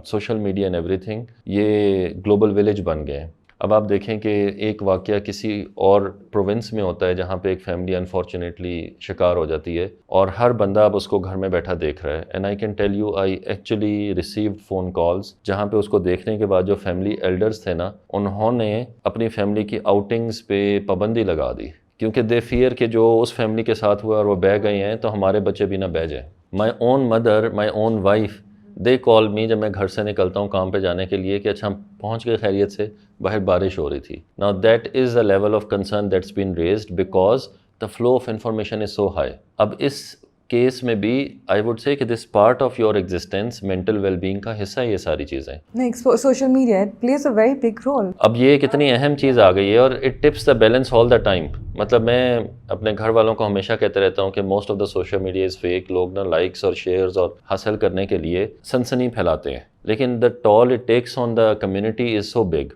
Social media and every thing, یہ global village بن گئے ہیں۔ اب آپ دیکھیں کہ ایک واقعہ کسی اور پروونس میں ہوتا ہے جہاں پہ ایک فیملی انفارچونیٹلی شکار ہو جاتی ہے، اور ہر بندہ اب اس کو گھر میں بیٹھا دیکھ رہا ہے، and I can tell you I actually received phone calls جہاں پہ اس کو دیکھنے کے بعد جو فیملی ایلڈرز تھے نا، انہوں نے اپنی فیملی کی آؤٹنگز پہ پابندی لگا دی، کیونکہ دے فیئر کہ جو اس فیملی کے ساتھ ہوا اور وہ بہ گئے ہیں تو ہمارے بچے بھی نہ بہ جائیں۔ مائی اون مدر، مائی اون وائف، دے کال می جب میں گھر سے نکلتا ہوں کام پہ جانے کے لیے کہ اچھا ہم پہنچ گئے خیریت سے، باہر بارش ہو رہی تھی۔ Now that is the level of concern that's been raised because the flow of information is so high۔ اب اس کیس میں بھی آئی وڈ سے کہ this part of your existence mental well being کا حصہ ہے یہ ساری چیزیں۔ نہیں، social media it plays a very big role. اب یہ ایک اتنی اہم چیز آ گئی ہے اور it tips the balance all the time. مطلب میں اپنے گھر والوں کو ہمیشہ کہتے رہتا ہوں کہ most of the social media is fake. لوگ نا لائکس اور شیئرز اور حاصل کرنے کے لیے سنسنی پھیلاتے ہیں، لیکن the toll it takes on the community is so big.